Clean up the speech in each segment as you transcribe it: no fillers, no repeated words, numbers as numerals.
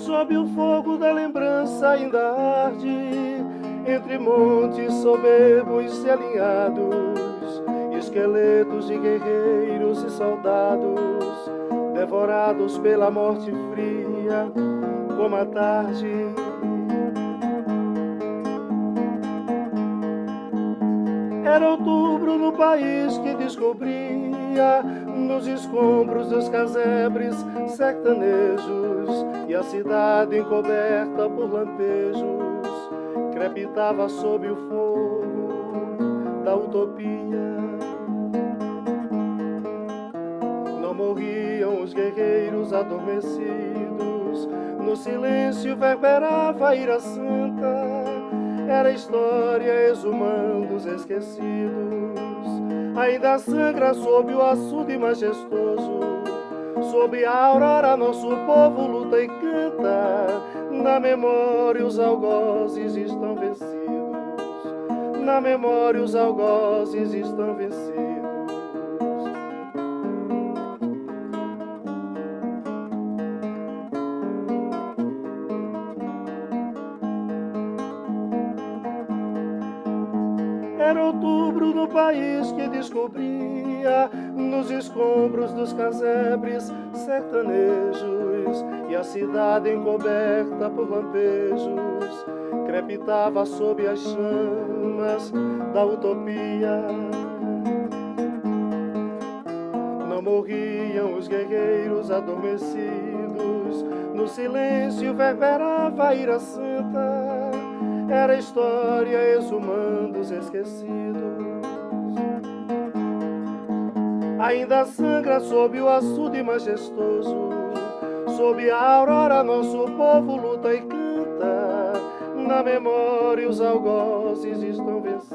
sob o fogo da lembrança ainda arde, entre montes soberbos e alinhados, esqueletos de guerreiros e soldados, devorados pela morte fria, como a tarde. Era outubro no país que descobria, nos escombros dos casebres sertanejos, e a cidade encoberta por lampejos crepitava sob o fogo da utopia. Não morriam os guerreiros adormecidos, no silêncio verberava a ira santa. Era história exumando os esquecidos, ainda sangra sob o açude majestoso. Sob a aurora nosso povo luta e canta, na memória os algozes estão vencidos, na memória os algozes estão vencidos. Era outubro no país que descobria, nos escombros dos casebres sertanejos, e a cidade encoberta por lampejos crepitava sob as chamas da utopia. Não morriam os guerreiros adormecidos, no silêncio verberava a ira santa. Era história exumando os esquecidos, ainda sangra sob o açude majestoso. Sob a aurora nosso povo luta e canta, na memória os algozes estão vencidos,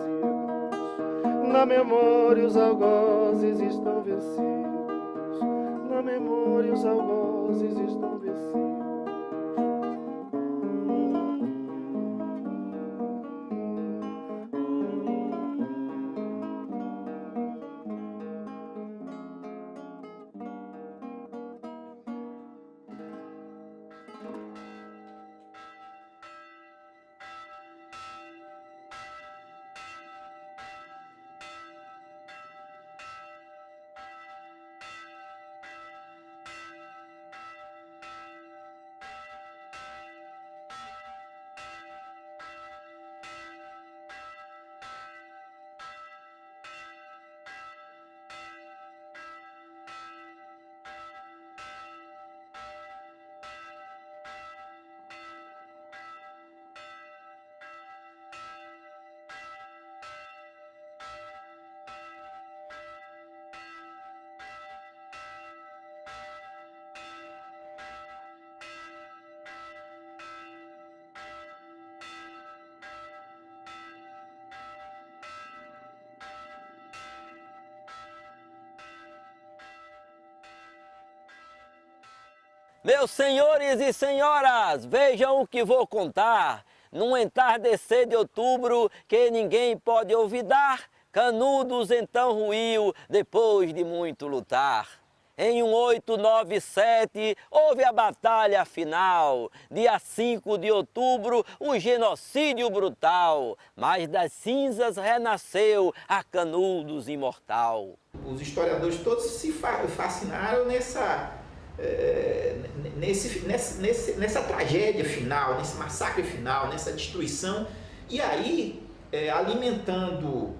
na memória os algozes estão vencidos, na memória os algozes estão vencidos. Meus senhores e senhoras, vejam o que vou contar. Num entardecer de outubro que ninguém pode olvidar, Canudos então ruiu depois de muito lutar. Em 1897 houve a batalha final, dia 5 de outubro, o genocídio brutal, mas das cinzas renasceu a Canudos imortal. Os historiadores todos se fascinaram nessa tragédia final, nesse massacre final, nessa destruição, e aí alimentando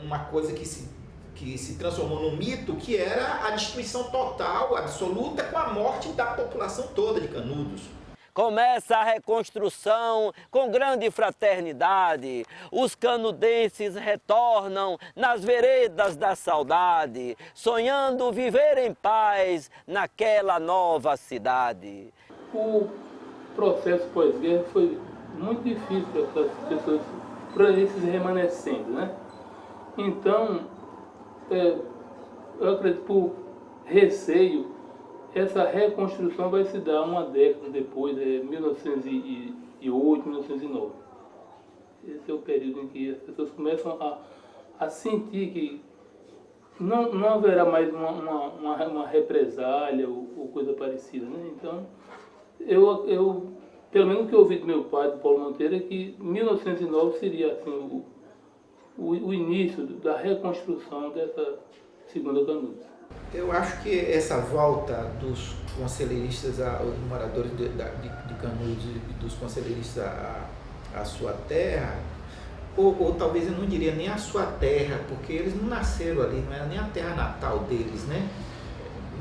uma coisa que se transformou num mito, que era a destruição total, absoluta, com a morte da população toda de Canudos. Começa a reconstrução com grande fraternidade. Os canudenses retornam nas veredas da saudade, sonhando viver em paz naquela nova cidade. O processo pós-guerra foi muito difícil para as pessoas, para esses remanescentes, né? Então, eu acredito que por receio, essa reconstrução vai se dar uma década depois, 1908, 1909. Esse é o período em que as pessoas começam a sentir que não haverá mais uma represália ou coisa parecida, né? Então, eu pelo menos o que eu ouvi do meu pai, do Paulo Monteiro, é que 1909 seria assim, o início da reconstrução dessa segunda Canudos. Eu acho que essa volta dos conselheiristas, os moradores de Canudos e dos conselheiristas à sua terra, ou talvez eu não diria nem a sua terra, porque eles não nasceram ali, não era nem a terra natal deles, né?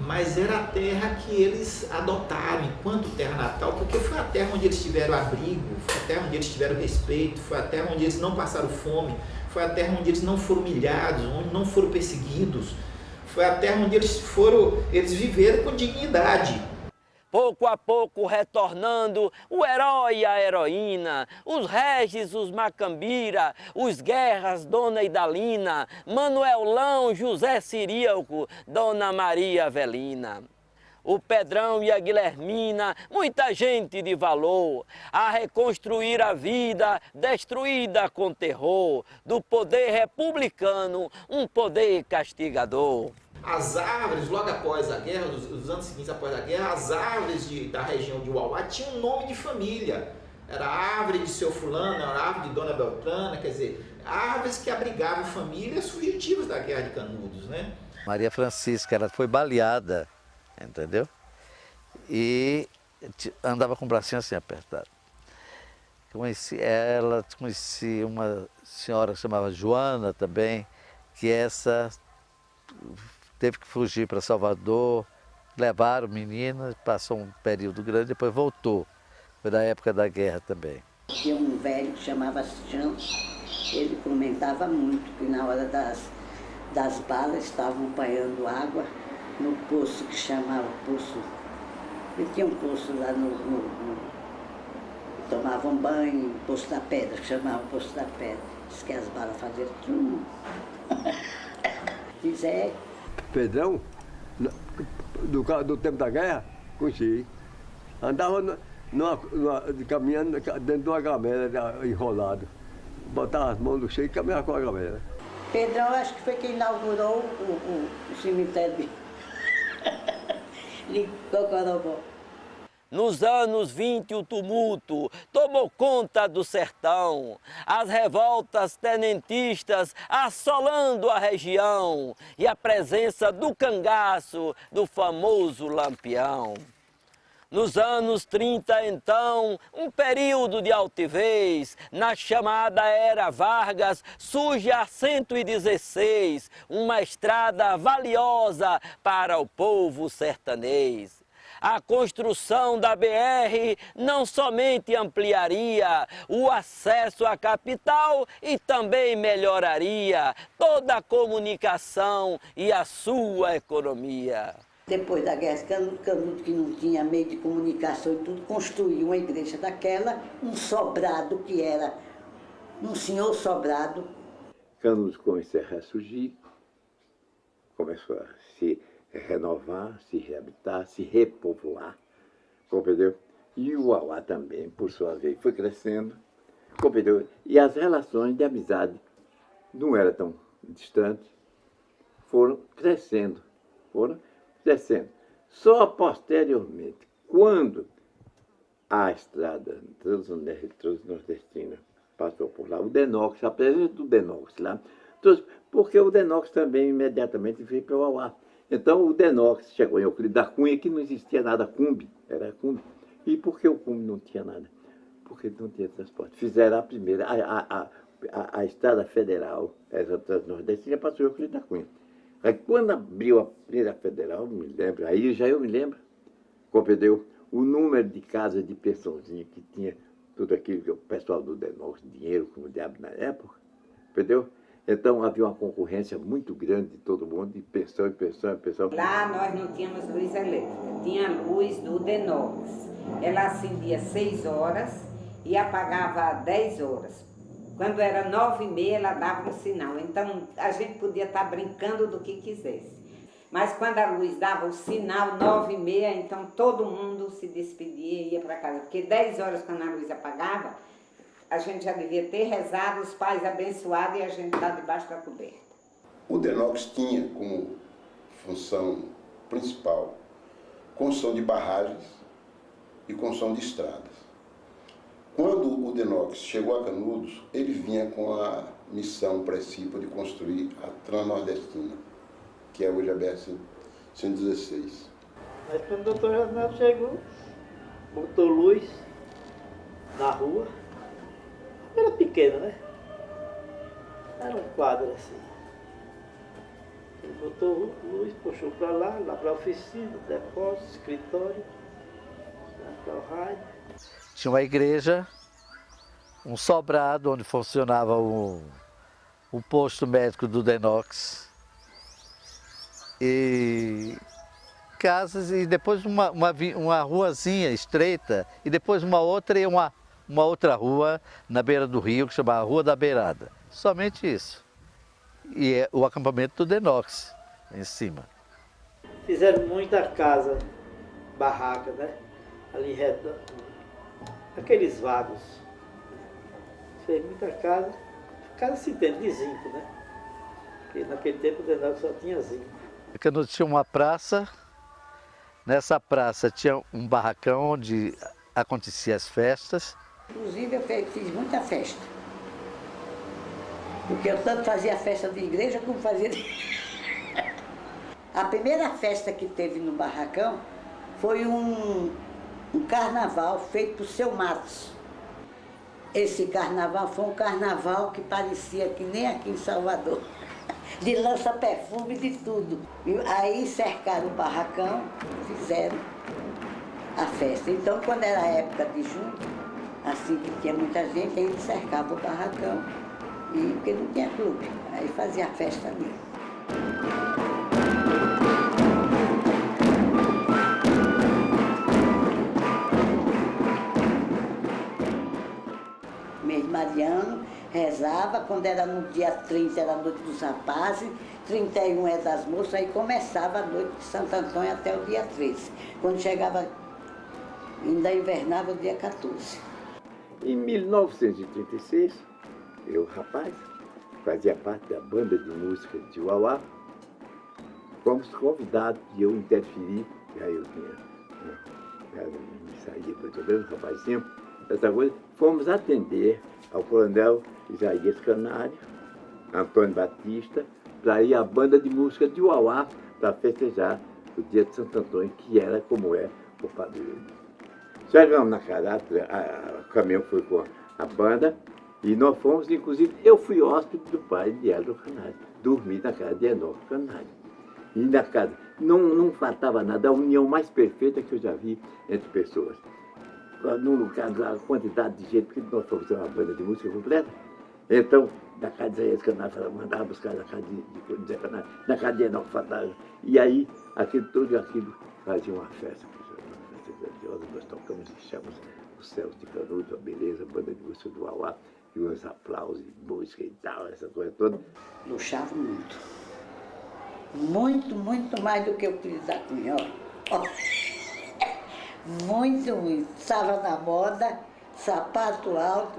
Mas era a terra que eles adotaram enquanto terra natal, porque foi a terra onde eles tiveram abrigo, foi a terra onde eles tiveram respeito, foi a terra onde eles não passaram fome, foi a terra onde eles não foram humilhados, onde não foram perseguidos, foi a terra onde eles viveram com dignidade. Pouco a pouco retornando o herói e a heroína, os Regis, os Macambira, os Guerras, Dona Idalina, Manuelão, José Ciríaco, Dona Maria Avelina. O Pedrão e a Guilhermina, muita gente de valor, a reconstruir a vida destruída com terror, do poder republicano, um poder castigador. As árvores, logo após a guerra, os anos seguintes após a guerra, as árvores da região de Uauá tinham um nome de família. Era a árvore de seu fulano, era a árvore de Dona Beltrana, quer dizer, árvores que abrigavam famílias fugitivas da Guerra de Canudos, né? Maria Francisca, ela foi baleada, entendeu? E andava com o bracinho assim apertado. Conheci uma senhora que se chamava Joana também, que essa teve que fugir para Salvador, levaram menina, passou um período grande, depois voltou. Foi da época da guerra também. Tinha um velho que chamava Chão, ele comentava muito que na hora das balas estavam apanhando água no poço que chamava Poço. Ele tinha um poço lá tomavam banho, Poço da Pedra, que chamavam Poço da Pedra. Diz que as balas faziam trum. Diz Pedrão, do tempo da guerra, conheci. Andava caminhando dentro de uma gamela enrolado. Botava as mãos no chão e caminhava com a gamela. Pedrão, acho que foi quem inaugurou o cemitério de Cocorobó. Nos anos 20, o tumulto tomou conta do sertão, as revoltas tenentistas assolando a região e a presença do cangaço, do famoso Lampião. Nos anos 30, então, um período de altivez, na chamada Era Vargas, surge a 116, uma estrada valiosa para o povo sertanês. A construção da BR não somente ampliaria o acesso à capital e também melhoraria toda a comunicação e a sua economia. Depois da guerra, Canudos, que não tinha meio de comunicação e tudo, construiu uma igreja daquela, um sobrado que era um senhor sobrado. Canudos começou a ressurgir, começou a se renovar, se reabilitar, se repovoar, compreendeu? E o Uauá também, por sua vez, foi crescendo, compreendeu? E as relações de amizade não eram tão distantes, foram crescendo. Só posteriormente, quando a estrada transnordestina passou por lá, o Denox, a presença do Denox lá, porque o Denox também imediatamente veio para o Uauá. Então o Denox chegou em Euclides da Cunha, que não existia nada Cumbe, era Cumbe. E por que o Cumbe não tinha nada? Porque não tinha transporte. Fizeram a primeira, a estrada federal, essa transnordestina, passou em Euclides da Cunha. Aí quando abriu a primeira federal, me lembro, aí já eu me lembro, compreendeu? O número de casas de pensãozinha que tinha, tudo aquilo que o pessoal do Denox, dinheiro como diabo na época, entendeu? Então havia uma concorrência muito grande de todo mundo, de pensão. Lá nós não tínhamos luz elétrica, tinha luz do Denox. Ela acendia 6 horas e apagava 10 horas. Quando era 9h30, ela dava um sinal. Então a gente podia estar brincando do que quisesse. Mas quando a luz dava o sinal, 9h30, então todo mundo se despedia e ia para casa. Porque 10 horas, quando a luz apagava, a gente já devia ter rezado, os pais abençoados e a gente está debaixo da coberta. O Denox tinha como função principal construção de barragens e construção de estradas. Quando o Denox chegou a Canudos, ele vinha com a missão principal de construir a Transnordestina, que é hoje a BR-116. Mas quando o doutor Renato chegou, botou luz na rua, era pequeno, né? Era um quadro assim. Ele botou luz, puxou para lá para a oficina, depósito, escritório, para o rádio. Tinha uma igreja, um sobrado onde funcionava o posto médico do Denox. E casas e depois uma ruazinha estreita e depois uma outra e uma outra rua na beira do rio que chamava Rua da Beirada. Somente isso. E é o acampamento do Denox em cima. Fizeram muita casa, barraca, né? Ali em redor, aqueles vagos. Fez muita casa se tem de zinco, né? Porque naquele tempo o Denox só tinha zinco. Quando tinha uma praça, nessa praça tinha um barracão onde aconteciam as festas. Inclusive eu fiz muita festa. Porque eu tanto fazia festa de igreja como fazia de... A primeira festa que teve no barracão foi um carnaval feito por seu Matos. Esse carnaval foi um carnaval que parecia que nem aqui em Salvador. De lança-perfume, de tudo. E aí cercaram o barracão, fizeram a festa. Então, quando era a época de junho, assim que tinha muita gente, a gente cercava o barracão, porque não tinha clube. Aí fazia a festa ali. Mês mariano, rezava, quando era no dia 30 era a noite dos rapazes, 31 é das moças, aí começava a noite de Santo Antônio até o dia 13. Quando chegava, ainda invernava o dia 14. Em 1936, eu, rapaz, fazia parte da banda de música de Uauá, fomos convidados e eu interferi, aí eu me saía, mais ou menos, rapazinho, essa coisa, fomos atender ao coronel Isaías Canário, Antônio Batista, para ir à banda de música de Uauá para festejar o dia de Santo Antônio, que era como é o padroeiro. Chegamos na casa, o caminhão foi com a banda e nós fomos, inclusive, eu fui hóspede do pai de Hélio Canário, dormi na casa de Enoque Canário. E na casa não faltava nada, a união mais perfeita que eu já vi entre pessoas. No lugar, a quantidade de gente, porque nós fomos uma banda de música completa. Então, na casa de Isaías Canário, mandava buscar na casa de Zé Canário, na casa de Enoque Canário. E aí, tudo aquilo fazia uma festa grandiosa. Nós tocamos e chamamos os céus de Canudos, a beleza, a banda de música do Uauá, e uns aplausos, e música e tal, essa coisa toda. Luxava muito. Muito, muito mais do que o filho da Cunha. Muito, muito. Estava na moda, sapato alto.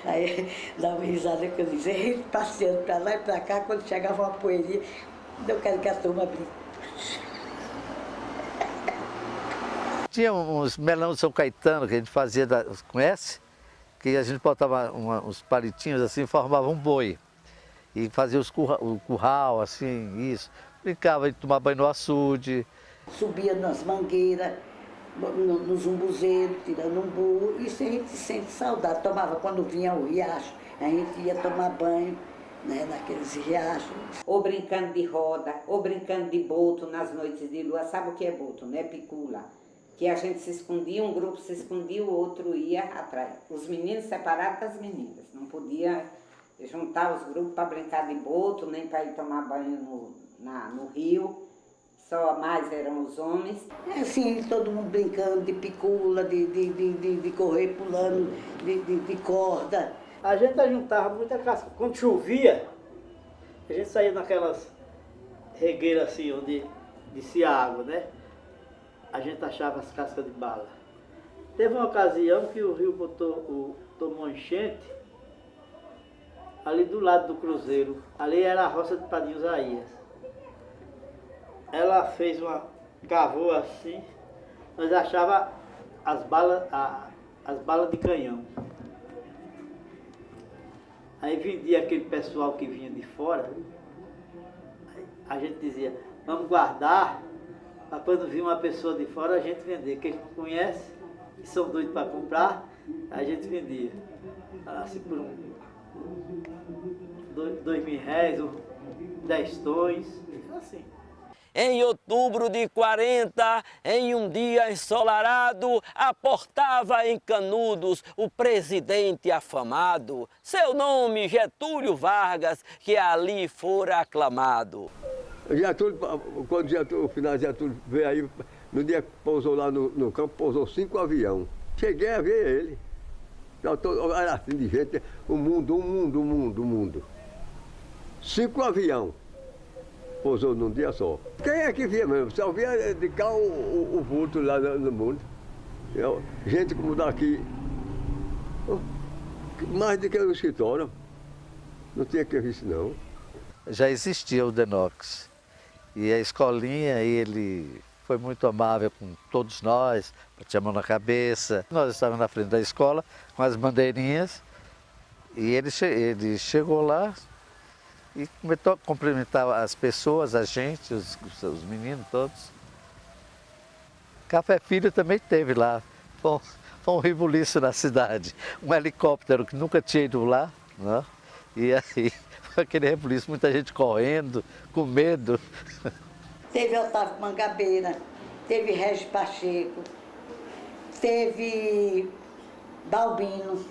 Aí dava uma risada que eu dizia, ele passeando para lá e para cá, quando chegava uma poeirinha, eu quero que a turma brinque. Tinha uns melão de São Caetano que a gente fazia, conhece? Que a gente botava uns palitinhos assim, formava um boi. E fazia o curral, assim, isso. Brincava de tomar banho no açude. Subia nas mangueiras, nos umbuzeiros, tirando umbu. Isso a gente sente saudade. Tomava quando vinha o riacho, a gente ia tomar banho, né, naqueles riachos. Ou brincando de roda, ou brincando de boto nas noites de lua. Sabe o que é boto, né? Picula. Que a gente se escondia, um grupo se escondia, o outro ia atrás. Os meninos separados das meninas. Não podia juntar os grupos para brincar de boto, nem para ir tomar banho no rio. Só mais eram os homens. É assim, todo mundo brincando de picula, de correr pulando, de corda. A gente juntava muita casca. Quando chovia, a gente saía naquelas regueiras assim, onde descia água, né? A gente achava as cascas de bala. Teve uma ocasião que o rio tomou enchente, ali do lado do cruzeiro. Ali era a roça de Padrinho Isaías. Ela fez cavou assim, nós achava as balas, as balas de canhão. Aí vendia aquele pessoal que vinha de fora, a gente dizia, vamos guardar, para quando vir uma pessoa de fora a gente vender. Quem não conhece, e são doidos para comprar, a gente vendia. Assim por R$2.000, ou 10 tons, assim. Em outubro de 40, em um dia ensolarado, aportava em Canudos o presidente afamado. Seu nome, Getúlio Vargas, que ali fora aclamado. Getúlio, quando o final de Getúlio veio aí, no dia que pousou lá no campo, pousou 5 aviões. Cheguei a ver ele. Era assim de gente, o mundo. 5 aviões. Pousou num dia só. Quem é que via mesmo? Só via de cá o vulto lá no mundo. Gente como daqui, mais do que no escritório. Não tinha que ver isso não. Já existia o Denox. E a escolinha, ele foi muito amável com todos nós, batia a mão na cabeça. Nós estávamos na frente da escola com as bandeirinhas e ele chegou lá e começou a cumprimentar as pessoas, a gente, os meninos todos. Café Filho também teve lá. Foi um rebuliço na cidade. Um helicóptero que nunca tinha ido lá, né? E aí foi aquele rebuliço, muita gente correndo, com medo. Teve Otávio Mangabeira, teve Régis Pacheco, teve Balbino,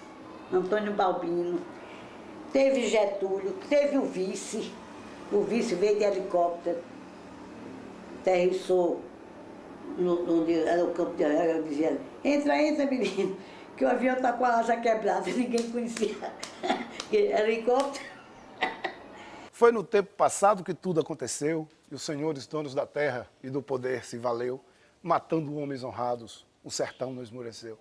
Antônio Balbino, teve Getúlio, teve o vice veio de helicóptero, aterrissou onde era o campo de areia, eu dizia, entra, menino, que o avião está com a asa quebrada, ninguém conhecia helicóptero. Foi no tempo passado que tudo aconteceu, e os senhores donos da terra e do poder se valeu, matando homens honrados, o sertão não esmoreceu.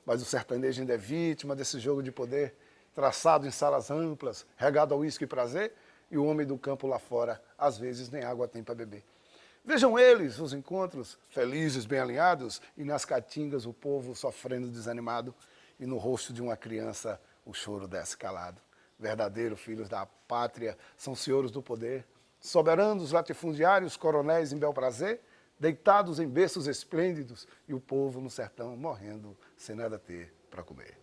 Mas o sertanejo ainda é vítima desse jogo de poder, traçado em salas amplas, regado ao uísque e prazer, e o homem do campo lá fora, às vezes, nem água tem para beber. Vejam eles, os encontros, felizes, bem alinhados, e nas caatingas o povo sofrendo desanimado, e no rosto de uma criança o choro desce calado. Verdadeiros filhos da pátria são senhores do poder, soberanos latifundiários, coronéis em bel prazer, deitados em berços esplêndidos, e o povo no sertão morrendo sem nada ter para comer.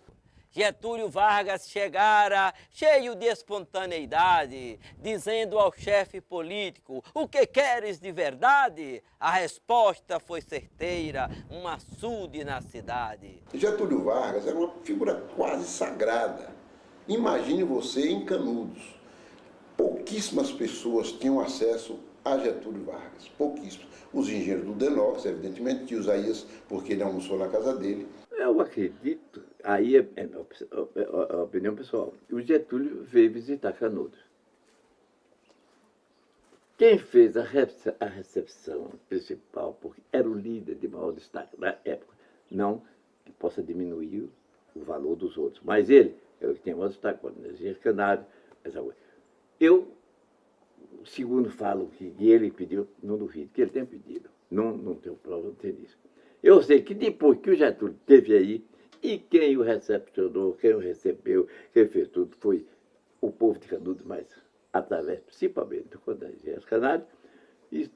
Getúlio Vargas chegara cheio de espontaneidade, dizendo ao chefe político, o que queres de verdade? A resposta foi certeira, um açude na cidade. Getúlio Vargas era uma figura quase sagrada. Imagine você em Canudos. Pouquíssimas pessoas tinham acesso a Getúlio Vargas, pouquíssimas. Os engenheiros do Denox, evidentemente, tio Isaías, porque ele almoçou na casa dele. Eu acredito, aí é a opinião pessoal, o Getúlio veio visitar Canudos. Quem fez a recepção principal, porque era o líder de maior destaque na época, não que possa diminuir o valor dos outros, mas ele é o que tem maior destaque, quando energia canário, essa coisa. Eu, segundo falam que ele pediu, não duvido que ele tenha pedido, não tenho prova de ter isso. Eu sei que depois que o Getúlio esteve aí, e quem o recepcionou, quem o recebeu, quem fez tudo, foi o povo de Canudos, mas através principalmente do Conselho Canário, isso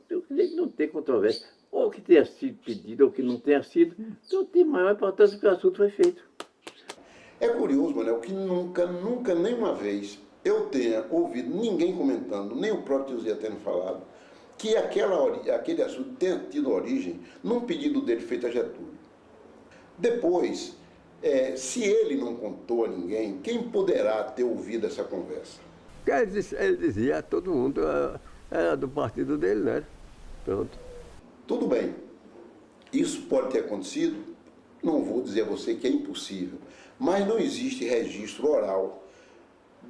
não tem controvérsia. Ou que tenha sido pedido, ou que não tenha sido, não tem maior importância que o assunto foi feito. É curioso, Manel, que nunca, nenhuma vez eu tenha ouvido ninguém comentando, nem o próprio José tendo falado, que aquele assunto tenha tido origem num pedido dele feito a Getúlio. Depois, se ele não contou a ninguém, quem poderá ter ouvido essa conversa? Ele dizia, todo mundo era do partido dele, né? Pronto. Tudo bem. Isso pode ter acontecido? Não vou dizer a você que é impossível, mas não existe registro oral.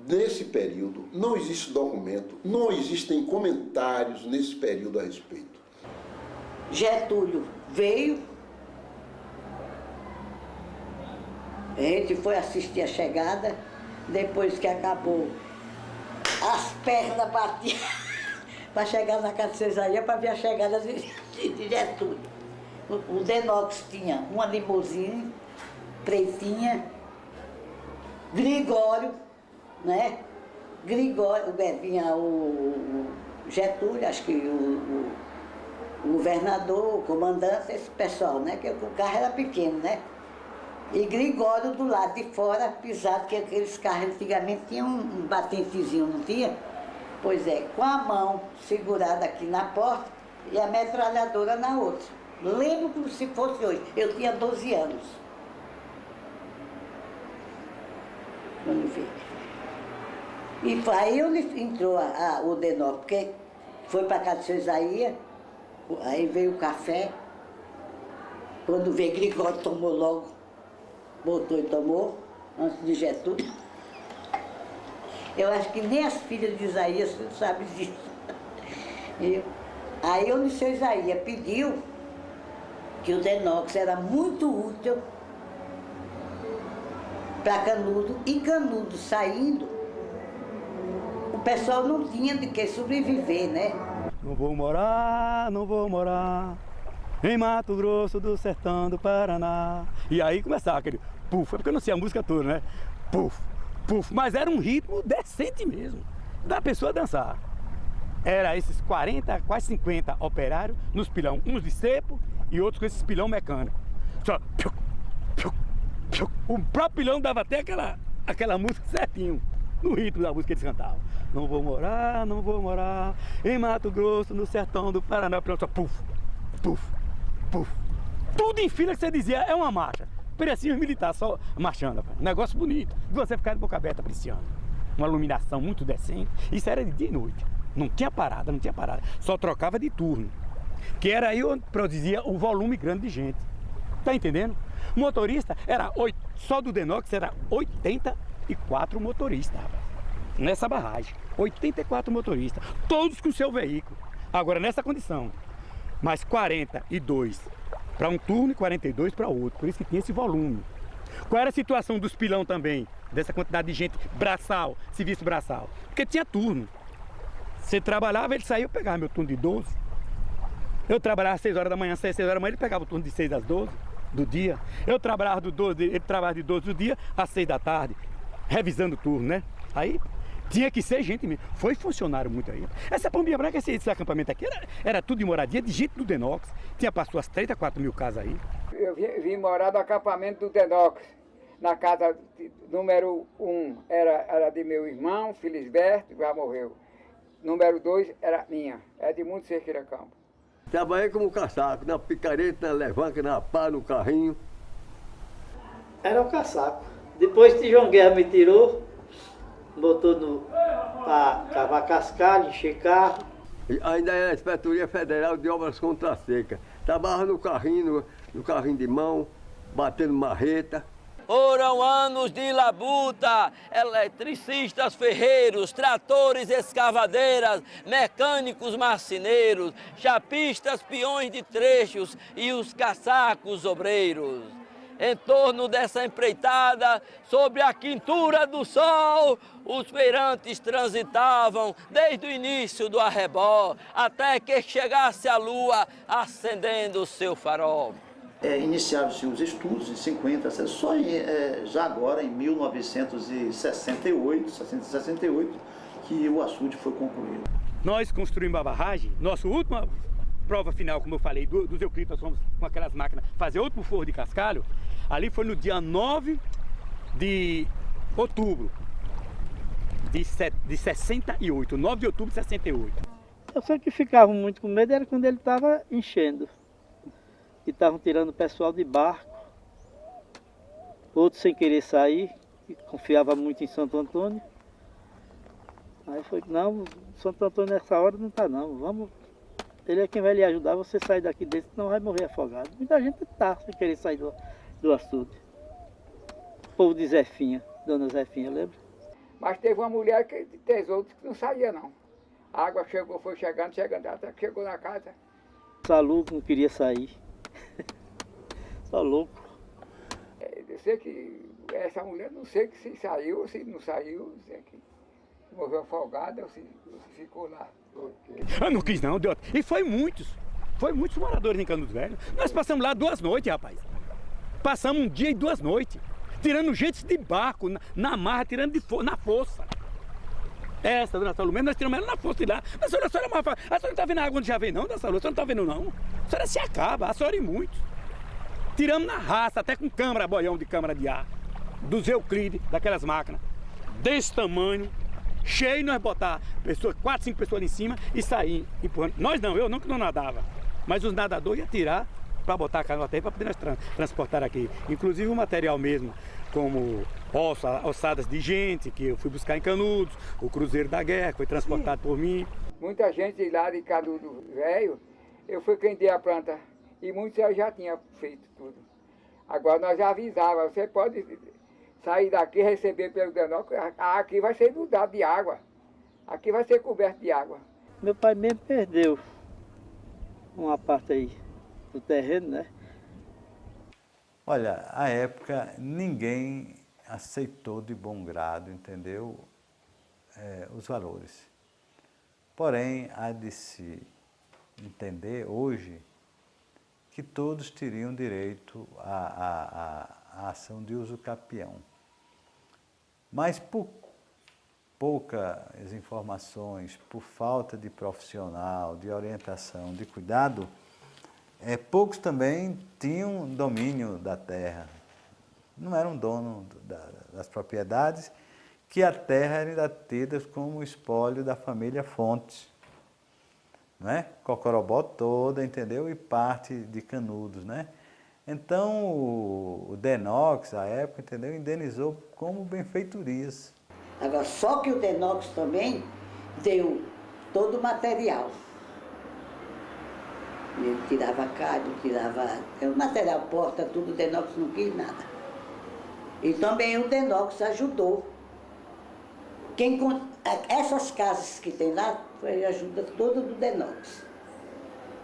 Nesse período, não existe documento, não existem comentários nesse período a respeito. Getúlio veio, a gente foi assistir a chegada, depois que acabou, as pernas batiam para chegar na casa de Cesaria para ver a chegada de Getúlio. O Denox tinha uma limusine Pretinha, Gregório, né? Gregório, vinha o Getúlio, acho que o governador, o comandante, esse pessoal, né? Que o carro era pequeno, né? E Gregório do lado de fora, pisado, que aqueles carros antigamente tinham um batentezinho, não tinha? Pois é, com a mão segurada aqui na porta e a metralhadora na outra. Lembro como se fosse hoje. Eu tinha 12 anos. Quando vi. E aí entrou o Denox, porque foi para casa de seu Isaías, aí veio o café. Quando veio Gregório, tomou logo, botou e tomou, antes de Getúlio. Eu acho que nem as filhas de Isaías sabem disso. Aí o seu Isaías pediu que o Denox era muito útil para Canudo, e Canudo saindo, o pessoal não tinha de que sobreviver, né? Não vou morar em Mato Grosso do Sertão do Paraná. E aí começava aquele puf, é porque eu não sei a música toda, né? Puf, puf, mas era um ritmo decente mesmo, da pessoa dançar. Era esses 40, quase 50 operários nos pilão, uns de cepo e outros com esses pilão mecânico. Só piu, piu, piu. O próprio pilão dava até aquela música certinho, no ritmo da música que eles cantavam. Não vou morar em Mato Grosso, no sertão do Paraná. Pronto, só puf, puf, puf. Tudo em fila que você dizia é uma marcha. Parecia um militar só marchando, rapaz. Negócio bonito. De você ficar de boca aberta apreciando. Uma iluminação muito decente. Isso era de dia e noite. Não tinha parada, não tinha parada. Só trocava de turno. Que era aí onde produzia o volume grande de gente. Tá entendendo? Motorista era só do Denox era 84 motoristas, rapaz. Nessa barragem. 84 motoristas. Todos com seu veículo. Agora nessa condição. Mais 42 para um turno e 42 para outro. Por isso que tinha esse volume. Qual era a situação dos pilão também? Dessa quantidade de gente braçal, serviço braçal? Porque tinha turno. Você trabalhava, ele saía, eu pegava meu turno de 12. Eu trabalhava às 6 horas da manhã, 6 horas da manhã, ele pegava o turno de 6 às 12 do dia. Eu trabalhava do 12, ele trabalhava de 12 do dia às 6 da tarde, revisando o turno, né? Aí tinha que ser gente mesmo. Foi funcionário muito aí. Essa Pombinha Branca, esse acampamento aqui, era tudo de moradia, de gente do Denox. Tinha passado as 34 mil casas aí. Eu vim morar no acampamento do Denox. Na casa número 1 era de meu irmão, Felisberto, já morreu. Número 2 era minha, Edmundo Cerqueira Campos. Trabalhei como caçaco, na picareta, na levanca, na pá, no carrinho. Era o caçaco. Depois que João Guerra me tirou, botou para cavar cascalho, encher carro. E ainda era a Inspetoria Federal de Obras Contra a Seca. Trabalhava no carrinho de mão, batendo marreta. Foram anos de labuta, eletricistas ferreiros, tratores escavadeiras, mecânicos marceneiros, chapistas peões de trechos e os caçacos obreiros. Em torno dessa empreitada, sobre a quintura do sol, os feirantes transitavam desde o início do arrebol, até que chegasse a lua acendendo o seu farol. Iniciaram-se os estudos em 50, só já agora em 1968, que o açude foi concluído. Nós construímos a barragem, nossa última prova final, como eu falei, dos Euclides, nós fomos com aquelas máquinas fazer outro forro de cascalho, ali foi no dia 9 de outubro de 68, 9 de outubro de 68. Eu sei que ficava muito com medo, era quando ele estava enchendo. Que estavam tirando o pessoal de barco, outros sem querer sair, que confiava muito em Santo Antônio. Aí foi que não, Santo Antônio nessa hora não está não, vamos, ele é quem vai lhe ajudar, você sair daqui dentro, senão vai morrer afogado. Muita gente está sem querer sair do açude. O povo de Zefinha, Dona Zefinha, lembra? Mas teve uma mulher de tesouro que não saía não. A água foi chegando, até que chegou na casa. Saluco não queria sair. Só louco. Eu sei que essa mulher, não sei que se saiu ou se não saiu, sei que morreu afogada ou se ficou lá. Eu não quis não, Deus. E foi muitos moradores em Canudos Velho. Nós passamos lá 2 noites, rapaz. Passamos um dia e 2 noites, tirando gente de barco, na marra, tirando na força. Essa, dona Salomé, nós tiramos ela na força de lá. A senhora não está vendo a água onde já vem não, dona Salomé? A senhora não está vendo não? A senhora se acaba, a senhora e muito. Tiramos na raça, até com câmara, boião de câmara de ar, dos Euclides, daquelas máquinas, desse tamanho, cheio, nós botar 4, 5 pessoas ali em cima e sair empurrando. Nós não, eu não que não nadava, mas os nadadores iam tirar para botar a canoa até para poder nós transportar aqui. Inclusive o material mesmo, como ossadas de gente, que eu fui buscar em Canudos, o Cruzeiro da Guerra, que foi transportado por mim. Muita gente lá de Canudo Velho, eu fui quem dei a planta, e muitos já tinham feito tudo. Agora nós já avisava, você pode sair daqui e receber pelo Denox, aqui vai ser inundado de água, aqui vai ser coberto de água. Meu pai mesmo perdeu uma parte aí do terreno, né? Olha, à época ninguém aceitou de bom grado, entendeu, os valores. Porém, há de se entender hoje que todos teriam direito à ação de uso capião. Mas por poucas informações, por falta de profissional, de orientação, de cuidado, poucos também tinham domínio da terra. Não eram dono das propriedades, que a terra era ainda tida como espólio da família Fontes. Não é? Cocorobó toda, entendeu? E parte de Canudos, né? Então o Denox, à época, entendeu? Indenizou como benfeitorias. Agora, só que o Denox também deu todo o material. Ele tirava calho, tirava o material, porta, tudo, o Denox não quis nada. E também o Denox ajudou. Essas casas que tem lá, foi a ajuda toda do Denox.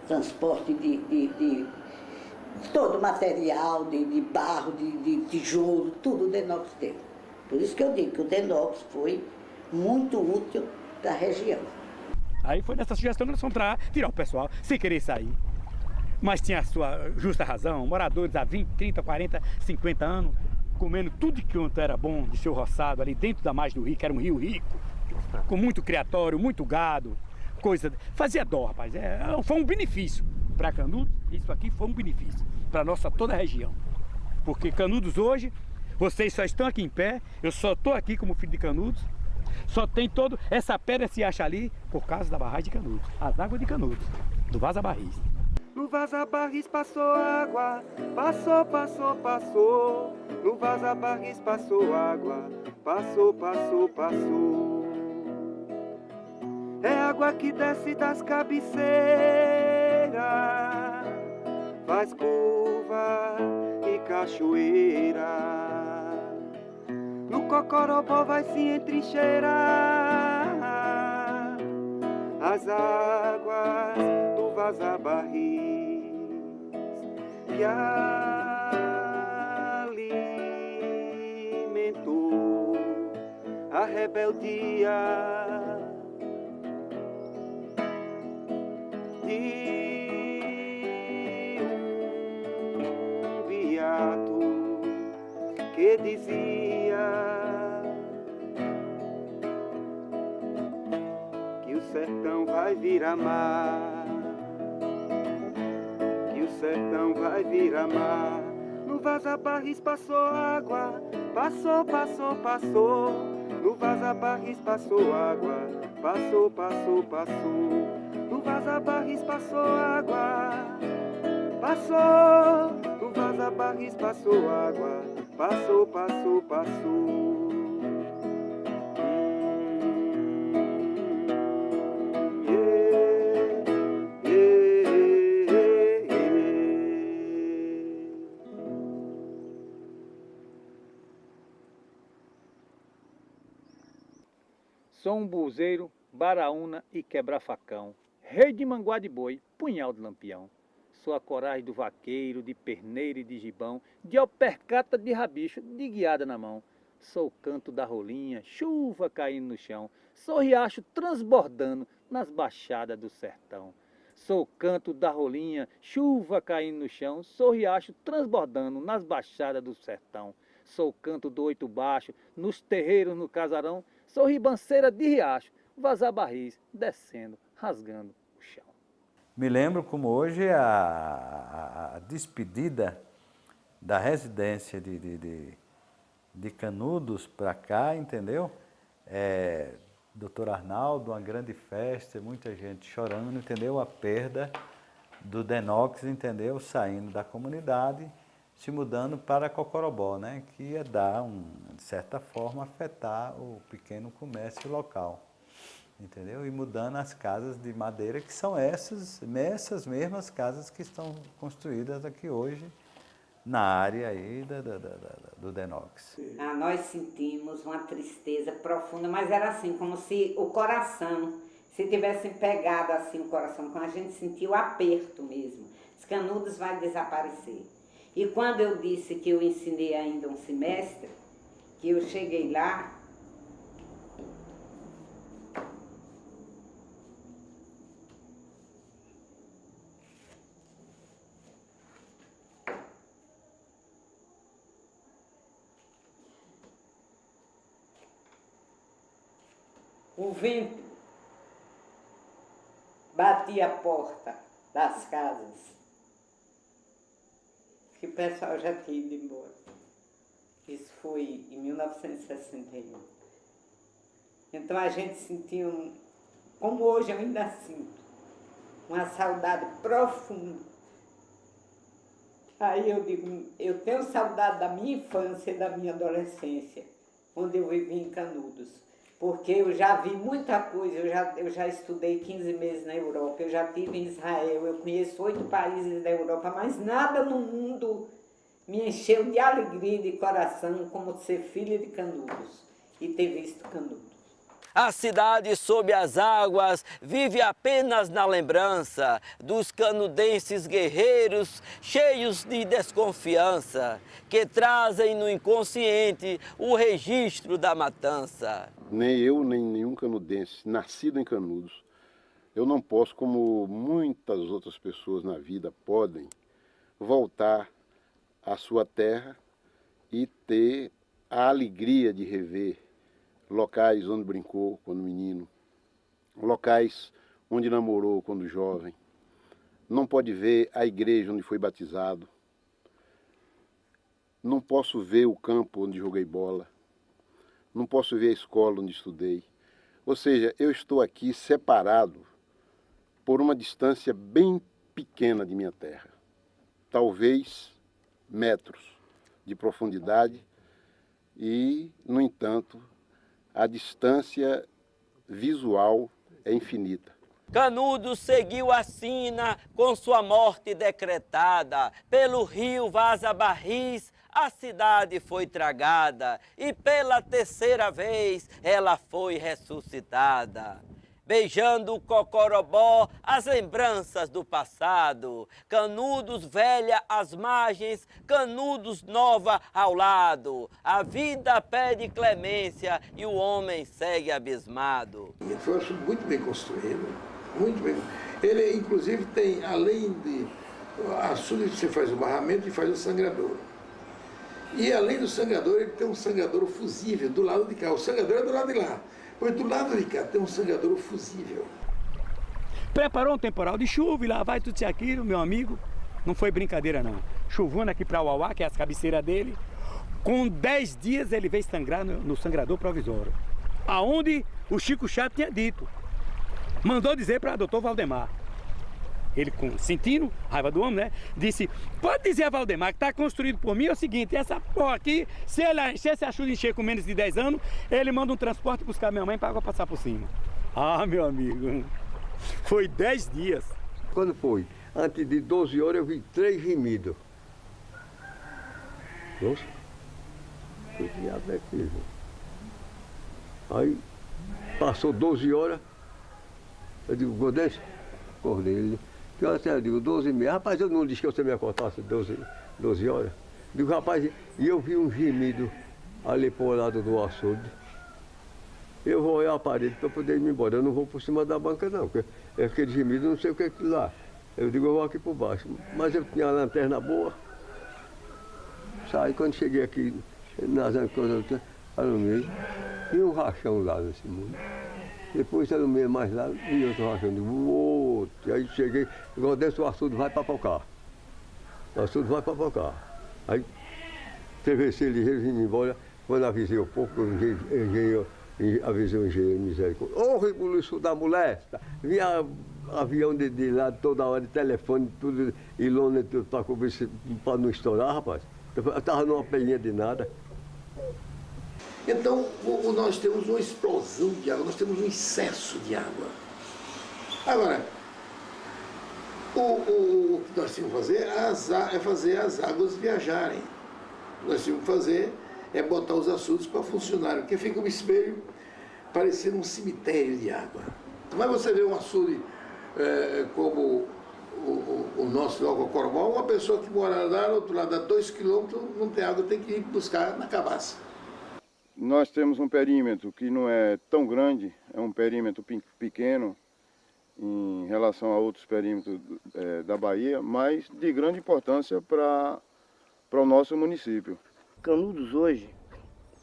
Transporte de todo o material, de barro, de tijolo, tudo o Denox teve. Por isso que eu digo que o Denox foi muito útil para a região. Aí foi nessa sugestão que nós fomos para tirar o pessoal, sem querer sair. Mas tinha a sua justa razão, moradores há 20, 30, 40, 50 anos, comendo tudo que era bom de seu roçado ali dentro da margem do rio, que era um rio rico, com muito criatório, muito gado, coisa. Fazia dó, rapaz. Foi um benefício para Canudos, isso aqui foi um benefício para toda a região. Porque Canudos hoje, vocês só estão aqui em pé, eu só estou aqui como filho de Canudos, só tem essa pedra se acha ali por causa da barragem de Canudos, as águas de Canudos, do Vaza Barris. No Vaza Barris passou água, passou, passou, passou. No Vaza Barris passou água, passou, passou, passou. É água que desce das cabeceiras, faz curva e cachoeira. No Cocorobó vai se entrincheirar as águas do Vaza Barris que alimentou a rebeldia de um beato que dizia que o sertão vai virar mar, que o sertão vai virar mar. No Vaza Barris passou água, passou, passou, passou. No Vaza Barris passou água, passou, passou, passou. No Vaza Barris passou água, passou. No Vaza Barris passou água, passou, passou, passou. Sou um buzeiro, baraúna e quebra-facão, rei de manguá de boi, punhal de lampião. Sou a coragem do vaqueiro, de perneiro e de gibão, de alpercata de rabicho, de guiada na mão. Sou o canto da rolinha, chuva caindo no chão, sou riacho transbordando nas baixadas do sertão. Sou o canto da rolinha, chuva caindo no chão, sou riacho transbordando nas baixadas do sertão. Sou o canto do oito baixo, nos terreiros, no casarão, sou ribanceira de riacho, vazar barris, descendo, rasgando o chão. Me lembro como hoje a despedida da residência de Canudos para cá, entendeu? Doutor Arnaldo, uma grande festa, muita gente chorando, entendeu? A perda do Denox, entendeu? Saindo da comunidade, se mudando para Cocorobó, né? Que ia dar, de certa forma, afetar o pequeno comércio local, entendeu? E mudando as casas de madeira, que são essas mesmas casas que estão construídas aqui hoje, na área aí do Denox. Nós sentimos uma tristeza profunda, mas era assim, como se o coração, se tivesse pegado assim o coração, quando a gente sentiu o aperto mesmo. Os Canudos vai desaparecer. E quando eu disse que eu ensinei ainda um semestre, que eu cheguei lá, o vento batia a porta das casas, que o pessoal já tinha ido embora. Isso foi em 1961. Então a gente sentiu, como hoje eu ainda sinto, uma saudade profunda. Aí eu digo, eu tenho saudade da minha infância e da minha adolescência, onde eu vivi em Canudos. Porque eu já vi muita coisa, eu já estudei 15 meses na Europa, eu já estive em Israel, eu conheço 8 países da Europa, mas nada no mundo me encheu de alegria e de coração como ser filha de Canudos e ter visto Canudos. A cidade sob as águas vive apenas na lembrança dos canudenses guerreiros cheios de desconfiança, que trazem no inconsciente o registro da matança. Nem eu, nem nenhum canudense nascido em Canudos, eu não posso, como muitas outras pessoas na vida podem, voltar à sua terra e ter a alegria de rever locais onde brincou quando menino, locais onde namorou quando jovem. Não pode ver a igreja onde foi batizado. Não posso ver o campo onde joguei bola. Não posso ver a escola onde estudei. Ou seja, eu estou aqui separado por uma distância bem pequena de minha terra. Talvez metros de profundidade e, no entanto, a distância visual é infinita. Canudos seguiu a sina com sua morte decretada. Pelo rio Vaza Barris, a cidade foi tragada. E pela terceira vez, ela foi ressuscitada. Beijando Cocorobó, as lembranças do passado. Canudos velha às margens, Canudos nova ao lado. A vida pede clemência e o homem segue abismado. Foi um assunto muito bem construído, muito bem. Ele, inclusive, tem, além de açude que você faz o barramento, e faz o sangrador. E além do sangrador, ele tem um sangrador fusível do lado de cá. O sangrador é do lado de lá. Pois do lado de cá tem um sangrador fusível. Preparou um temporal de chuva e lá vai tudo isso aquilo, meu amigo. Não foi brincadeira não. Chovando aqui para Uauá, que é as cabeceiras dele. Com 10 dias ele veio sangrar no sangrador provisório. Aonde o Chico Chato tinha dito. Mandou dizer para o doutor Valdemar. Ele, sentindo raiva do homem, né? Disse, pode dizer a Valdemar que está construído por mim é o seguinte, essa porra aqui, se essa chuva encher com menos de 10 anos, ele manda um transporte buscar minha mãe para água passar por cima. Ah, meu amigo, foi 10 dias. Quando foi? Antes de 12 horas eu vi 3 gemidos. Nossa, que diabo é aquilo? Aí passou 12 horas, eu digo, Godense, acordei ele. Que hora eu digo, 12h30. Rapaz, eu não disse que você me acordasse 12 horas. Digo, rapaz, e eu vi um gemido ali pro lado do açude. Eu vou olhar a parede para poder ir embora. Eu não vou por cima da banca, não, porque é aquele gemido, não sei o que é aquilo lá. Eu digo, eu vou aqui por baixo. Mas eu tinha a lanterna boa. Saí, quando cheguei aqui nas coisas, alumei, e um rachão lá nesse mundo. Depois alumei mais lá e outro rachão. Digo, outro. Aí cheguei, igual desse o açude vai papocar. O açude vai papocar. Aí, travessei ligeiro, vim embora. Quando avisei o povo, avisei o engenheiro misericórdia. Ô, rebuliço da molesta! Vinha avião de lá toda hora, de telefone, tudo, e lona, tudo para cobrir, para não estourar, rapaz. Eu estava numa peninha de nada. Então, nós temos uma explosão de água, nós temos um excesso de água. Agora, o que nós tínhamos que fazer é fazer as águas viajarem. Nós tínhamos que fazer é botar os açudes para funcionarem, porque fica um espelho parecendo um cemitério de água. Mas você vê um açude como o nosso lá, o Cocorobó, uma pessoa que mora lá no outro lado, a 2 quilômetros, não tem água, tem que ir buscar na cabaça. Nós temos um perímetro que não é tão grande, é um perímetro pequeno em relação a outros perímetros da Bahia, mas de grande importância para o nosso município. Canudos hoje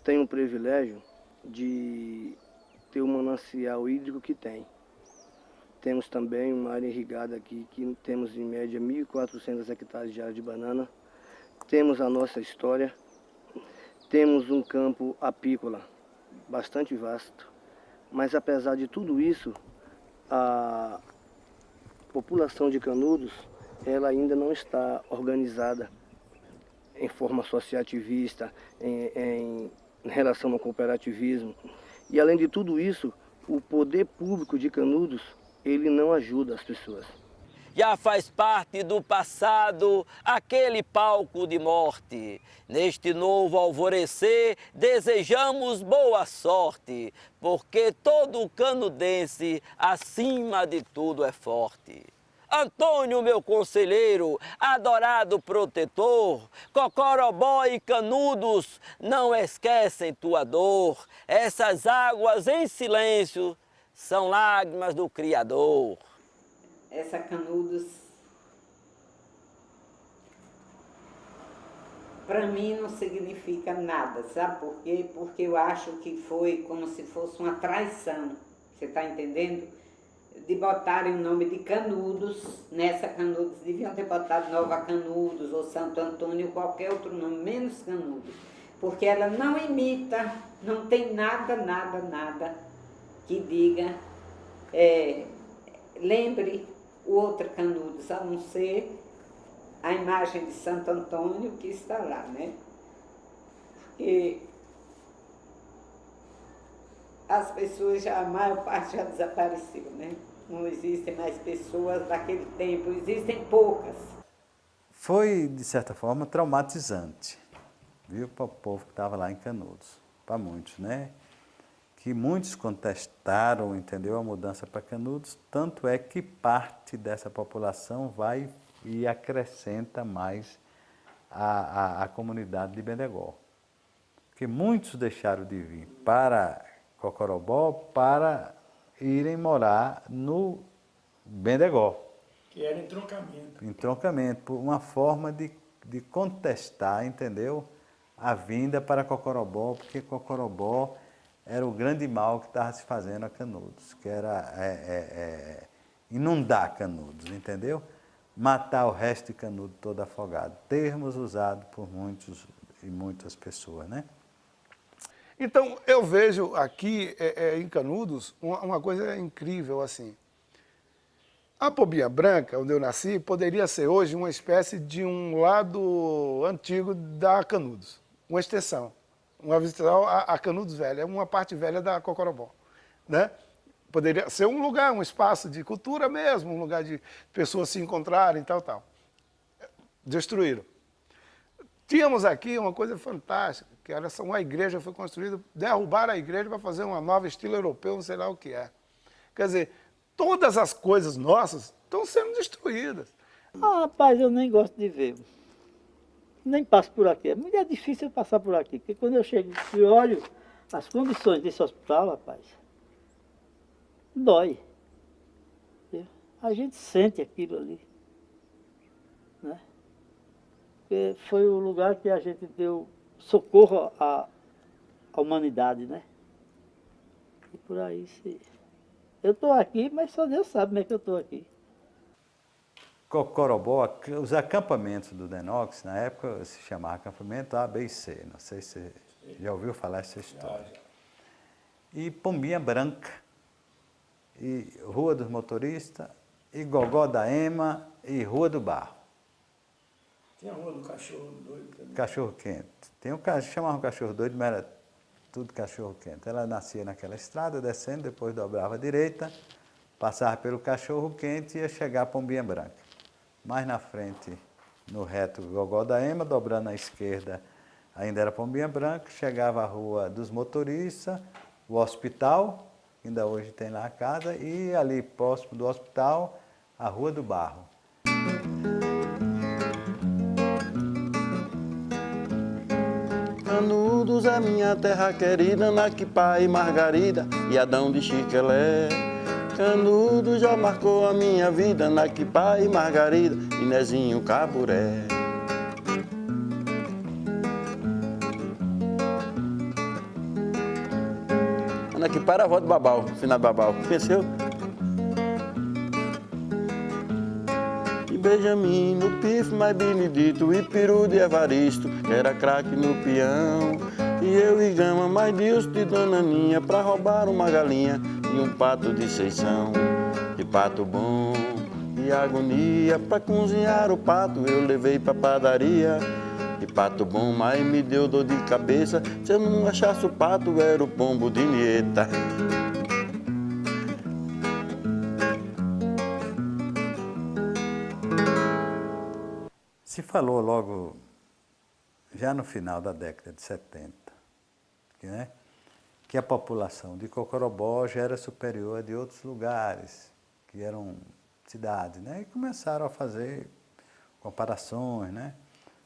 tem o privilégio de ter o manancial hídrico que tem. Temos também uma área irrigada aqui, que temos em média 1.400 hectares de área de banana. Temos a nossa história. Temos um campo apícola bastante vasto. Mas apesar de tudo isso, a população de Canudos, ela ainda não está organizada em forma associativista, em relação ao cooperativismo. E além de tudo isso, o poder público de Canudos, ele não ajuda as pessoas. Já faz parte do passado aquele palco de morte. Neste novo alvorecer, desejamos boa sorte, porque todo canudense, acima de tudo, é forte. Antônio, meu conselheiro, adorado protetor, Cocorobó e Canudos não esquecem tua dor. Essas águas em silêncio são lágrimas do Criador. Essa Canudos, para mim, não significa nada, sabe por quê? Porque eu acho que foi como se fosse uma traição, você está entendendo? De botarem o nome de Canudos, nessa Canudos, deviam ter botado Nova Canudos ou Santo Antônio, qualquer outro nome, menos Canudos, porque ela não imita, não tem nada que diga, lembre o outro Canudos, a não ser a imagem de Santo Antônio que está lá, né? Porque as pessoas já, a maior parte já desapareceu, né? Não existem mais pessoas daquele tempo, existem poucas. Foi, de certa forma, traumatizante, viu, para o povo que estava lá em Canudos, para muitos, né? Que muitos contestaram, entendeu, a mudança para Canudos, tanto é que parte dessa população vai e acrescenta mais a comunidade de Bendegó. Porque muitos deixaram de vir para Cocorobó para irem morar no Bendegó. Que era entroncamento. Entroncamento, por uma forma de contestar, entendeu, a vinda para Cocorobó, porque Cocorobó era o grande mal que estava se fazendo a Canudos, que era inundar Canudos, entendeu? Matar o resto de Canudos todo afogado. Termos usados por muitos e muitas pessoas, né? Então, eu vejo aqui em Canudos uma coisa incrível, assim. A Pombinha Branca, onde eu nasci, poderia ser hoje uma espécie de um lado antigo da Canudos, uma extensão. Uma visita a Canudos Velha, é uma parte velha da Cocorobó, né? Poderia ser um lugar, um espaço de cultura mesmo, um lugar de pessoas se encontrarem, tal. Destruíram. Tínhamos aqui uma coisa fantástica, que era uma igreja foi construída, derrubaram a igreja para fazer uma nova estilo europeu, não sei lá o que é. Quer dizer, todas as coisas nossas estão sendo destruídas. Ah, rapaz, eu nem gosto de ver. Nem passo por aqui. É difícil eu passar por aqui, porque quando eu chego e olho, as condições desse hospital, rapaz, dói. A gente sente aquilo ali, né? Porque foi o lugar que a gente deu socorro à humanidade, né? E por aí, eu estou aqui, mas só Deus sabe como é que eu estou aqui. Cocorobó, os acampamentos do Denox, na época se chamava acampamento A, B e C, não sei se você já ouviu falar essa história. E Pombinha Branca, e Rua dos Motoristas, e Gogó da Ema, e Rua do Barro. Tinha a Rua do Cachorro Doido também. Cachorro Quente. Tem chamavam Cachorro Doido, mas era tudo Cachorro Quente. Ela nascia naquela estrada, descendo, depois dobrava à direita, passava pelo Cachorro Quente e ia chegar a Pombinha Branca. Mais na frente, no reto Gogó da Ema, dobrando à esquerda, ainda era Pombinha Branca, chegava à Rua dos Motoristas, o hospital, ainda hoje tem lá a casa, e ali próximo do hospital, a Rua do Barro. Canudos é minha terra querida, Naquipá e Margarida e Adão de Chiquelé. Canudos já marcou a minha vida, Naquipá e Margarida e Nezinho Caburé. Naquipá era a avó do Babau, finado Babau, conheceu? E Benjamin no Pif, mais Benedito e Peru de Evaristo, era craque no peão. E eu e Gama, mais Deus de Dona Ninha, pra roubar uma galinha e um pato de seição. E pato bom e agonia, pra cozinhar o pato eu levei pra padaria. E pato bom, mas me deu dor de cabeça, se eu não achasse o pato era o pombo de Nieta. Se falou logo, já no final da década de 70, né, que a população de Cocorobó já era superior a de outros lugares, que eram cidades, né, e começaram a fazer comparações, né,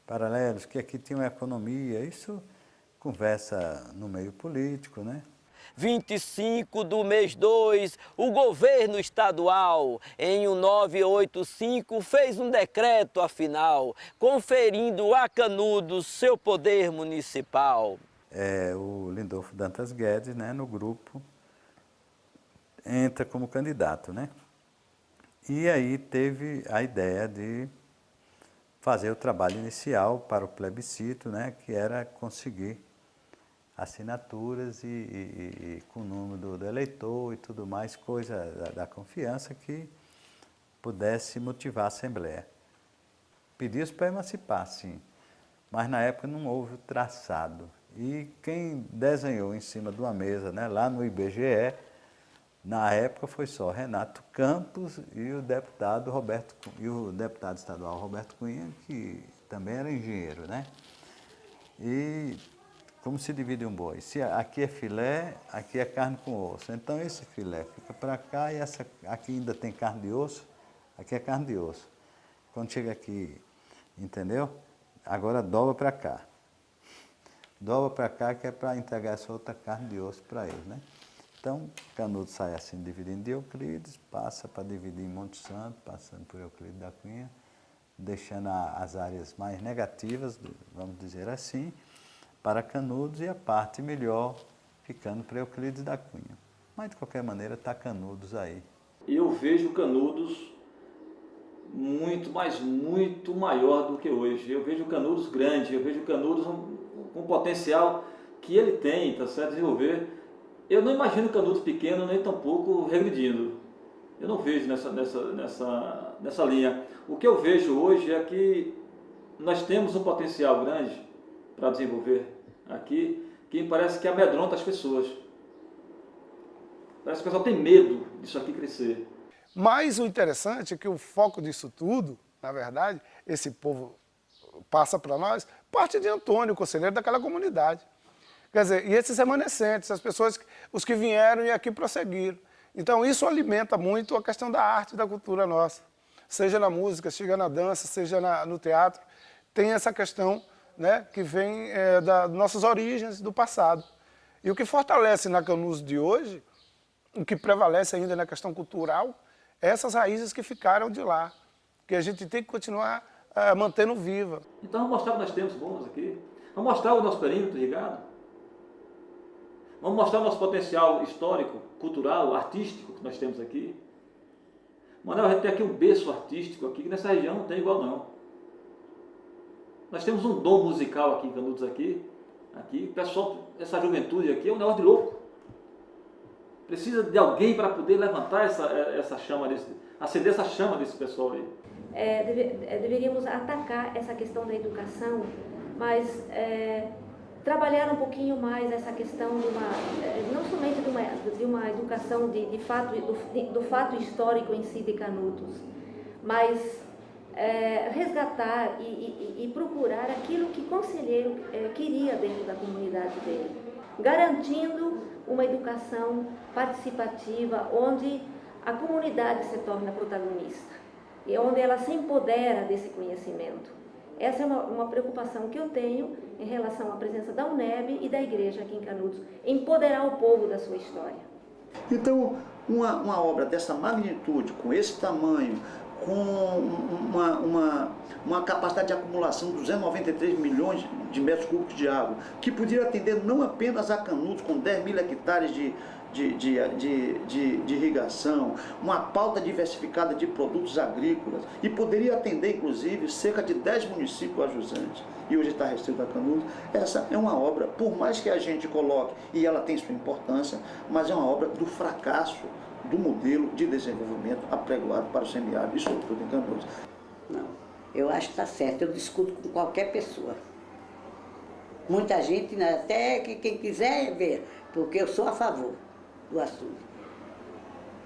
paralelos, que aqui tinha uma economia, isso conversa no meio político, né. 25 do mês 2, o governo estadual, em 1985, fez um decreto afinal, conferindo a Canudos seu poder municipal. O Lindolfo Dantas Guedes, né, no grupo, entra como candidato, né. E aí teve a ideia de fazer o trabalho inicial para o plebiscito, né, que era conseguir assinaturas e com o número do eleitor e tudo mais, coisa da confiança que pudesse motivar a Assembleia. Pediu-se para emancipar, sim, mas na época não houve o traçado. E quem desenhou em cima de uma mesa, né, lá no IBGE, na época foi só Renato Campos e o deputado estadual Roberto Cunha, que também era engenheiro, né? E como se divide um boi? Se aqui é filé, aqui é carne com osso. Então esse filé fica para cá e essa aqui ainda tem carne de osso, aqui é carne de osso. Quando chega aqui, entendeu? Agora dobra para cá. Dobra para cá que é para entregar essa outra carne de osso para eles, né? Então, Canudos sai assim, dividindo de Euclides, passa para dividir em Monte Santo, passando por Euclides da Cunha, deixando as áreas mais negativas, vamos dizer assim, para Canudos e a parte melhor ficando para Euclides da Cunha. Mas, de qualquer maneira, está Canudos aí. Eu vejo Canudos muito, mas muito maior do que hoje. Eu vejo Canudos grande, eu vejo Canudos com o potencial que ele tem, tá certo, desenvolver. Eu não imagino Canudos pequeno, nem tampouco regredindo. Eu não vejo nessa linha. O que eu vejo hoje é que nós temos um potencial grande para desenvolver aqui, que parece que amedronta as pessoas. Parece que o pessoal tem medo disso aqui crescer. Mas o interessante é que o foco disso tudo, na verdade, esse povo passa para nós, parte de Antônio, conselheiro daquela comunidade. Quer dizer, e esses remanescentes, as pessoas, os que vieram e aqui prosseguiram. Então isso alimenta muito a questão da arte e da cultura nossa. Seja na música, seja na dança, seja no teatro, tem essa questão, né, que vem das nossas origens do passado. E o que fortalece na Canudos de hoje, o que prevalece ainda na questão cultural, é essas raízes que ficaram de lá, que a gente tem que continuar mantendo viva. Então vamos mostrar o que nós temos bons aqui. Vamos mostrar o nosso perímetro irrigado. Vamos mostrar o nosso potencial histórico, cultural, artístico que nós temos aqui. Manuel, a gente tem aqui um berço artístico aqui, que nessa região não tem igual não. Nós temos um dom musical aqui em Canudos aqui. O pessoal, essa juventude aqui é um negócio de louco. Precisa de alguém para poder levantar essa chama, acender essa chama desse pessoal aí. Deveríamos atacar essa questão da educação, mas trabalhar um pouquinho mais essa questão de não somente de uma educação do fato histórico em si de Canudos, mas resgatar e procurar aquilo que o conselheiro queria dentro da comunidade dele, garantindo uma educação participativa onde a comunidade se torna protagonista e onde ela se empodera desse conhecimento. Essa é uma preocupação que eu tenho em relação à presença da UNEB e da igreja aqui em Canudos, empoderar o povo da sua história. Então, uma obra dessa magnitude, com esse tamanho, com uma capacidade de acumulação de 293 milhões de metros cúbicos de água, que poderia atender não apenas a Canudos, com 10 mil hectares de irrigação, uma pauta diversificada de produtos agrícolas, e poderia atender, inclusive, cerca de 10 municípios ajusantes, e hoje está restrito a Canudos. Essa é uma obra, por mais que a gente coloque, e ela tem sua importância, mas é uma obra do fracasso do modelo de desenvolvimento apregoado para o semiárido e sobretudo em Canudos. Não, eu acho que está certo, eu discuto com qualquer pessoa. Muita gente, até que quem quiser ver, porque eu sou a favor do açude.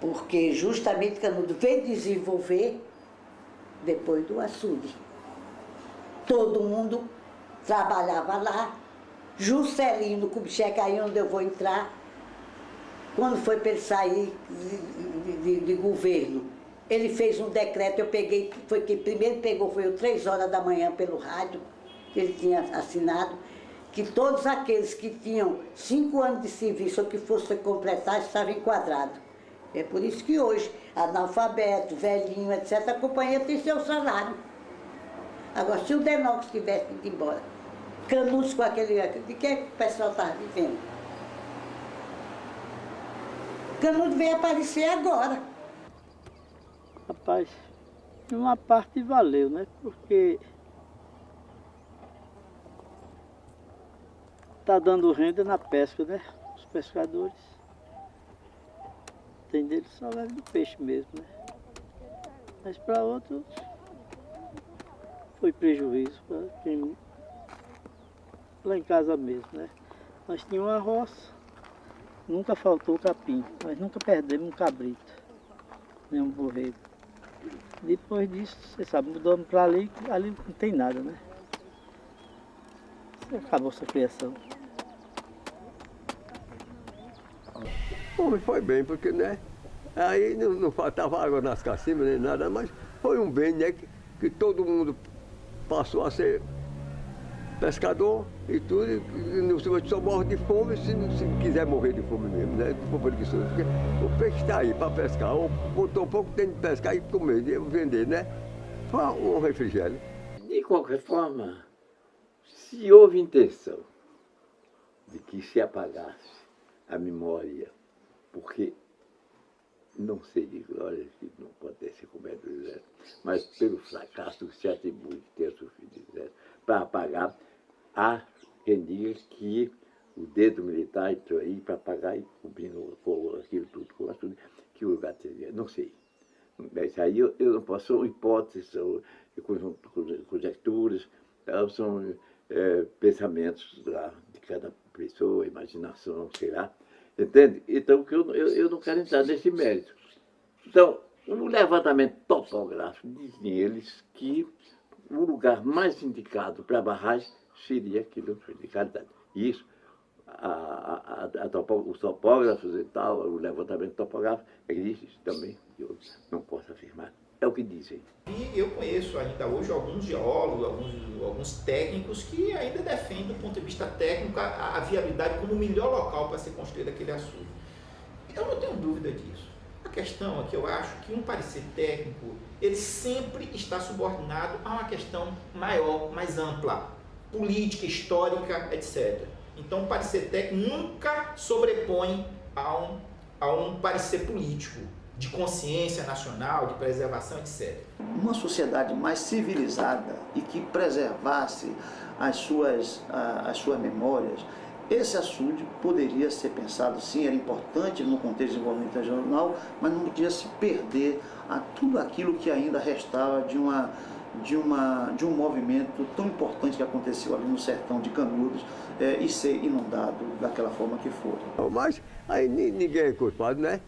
Porque justamente Canudos veio desenvolver depois do açude. Todo mundo trabalhava lá, Juscelino Kubitschek, aí onde eu vou entrar, quando foi para ele sair de governo, ele fez um decreto, eu peguei, foi quem primeiro pegou, foi 3 horas da manhã pelo rádio, que ele tinha assinado, que todos aqueles que tinham 5 anos de serviço ou que fossem completar estavam enquadrados. É por isso que hoje, analfabeto, velhinho, etc., a companhia tem seu salário. Agora, se o Denox tivesse ido embora, Canudos com aquele... De que o pessoal estava vivendo? Canudos veio aparecer agora. Rapaz, uma parte valeu, né? Porque tá dando renda na pesca, né? Os pescadores. Tem deles só leva do peixe mesmo, né? Mas para outros foi prejuízo para quem lá em casa mesmo, né? Nós tínhamos uma roça, nunca faltou capim, nós nunca perdemos um cabrito, nem um borrego. Depois disso, você sabe, mudamos para ali não tem nada, né? Acabou essa criação. Bom, foi bem, porque, né? Aí não faltava água nas cacimbas nem nada, mas foi um bem, né? Que todo mundo passou a ser pescador e tudo, e só morre de fome se quiser morrer de fome mesmo, né? Porque o peixe está aí para pescar, ou botou pouco tempo de pescar e comer, e vender, né? Foi um refrigério. De qualquer forma, se houve intenção de que se apagasse a memória, porque não sei de glória, que não pode ter se comido do exército, mas pelo fracasso que se atribui de ter sofrido do exército, para apagar, há quem diga que o dedo militar entrou aí para apagar e cobrindo aquilo tudo com tudo, que o lugar teria, não sei. Mas aí eu não posso, são hipóteses, são conjecturas, são pensamentos lá de cada pessoa, imaginação, sei lá. Entende? Então, eu não quero entrar nesse mérito. Então, no levantamento topográfico, dizem eles que o lugar mais indicado para a barragem seria aquilo de qualidade. Isso, os topógrafos e tal, o levantamento topográfico, existe isso também, eu não posso afirmar. É o que dizem. E eu conheço ainda hoje alguns geólogos, alguns técnicos que ainda defendem, do ponto de vista técnico, a viabilidade como o melhor local para ser construído aquele açude. Eu não tenho dúvida disso. A questão é que eu acho que um parecer técnico, ele sempre está subordinado a uma questão maior, mais ampla, política, histórica, etc. Então, o parecer técnico nunca sobrepõe a um parecer político, de consciência nacional, de preservação, etc. Uma sociedade mais civilizada e que preservasse as suas memórias, esse açude poderia ser pensado, sim, era importante no contexto de desenvolvimento regional, mas não podia se perder a tudo aquilo que ainda restava de um movimento tão importante que aconteceu ali no sertão de Canudos e ser inundado daquela forma que foi. Mas aí ninguém é culpado, né?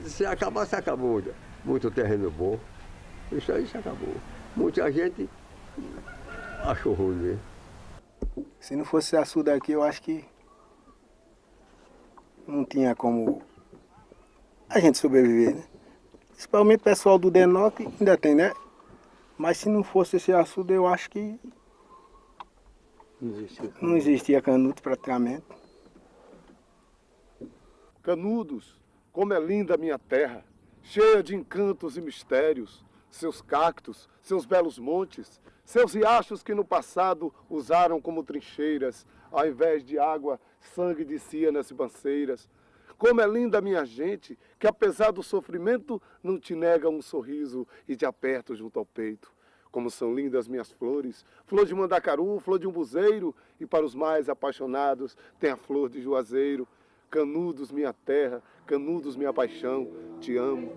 Se acabar, se acabou. Muito terreno bom. Isso aí se acabou. Muita gente achou ruim mesmo. Se não fosse esse açude aqui, eu acho que não tinha como a gente sobreviver, né? Principalmente o pessoal do DENOC ainda tem, né? Mas se não fosse esse açude, eu acho que não existia Canudos praticamente. Canudos, como é linda a minha terra, cheia de encantos e mistérios, seus cactos, seus belos montes, seus riachos que no passado usaram como trincheiras, ao invés de água, sangue descia nas ribanceiras. Como é linda a minha gente, que apesar do sofrimento não te nega um sorriso e te aperta junto ao peito. Como são lindas minhas flores, flor de mandacaru, flor de umbuzeiro, e para os mais apaixonados tem a flor de juazeiro. Canudos, minha terra, Canudos, minha paixão, te amo.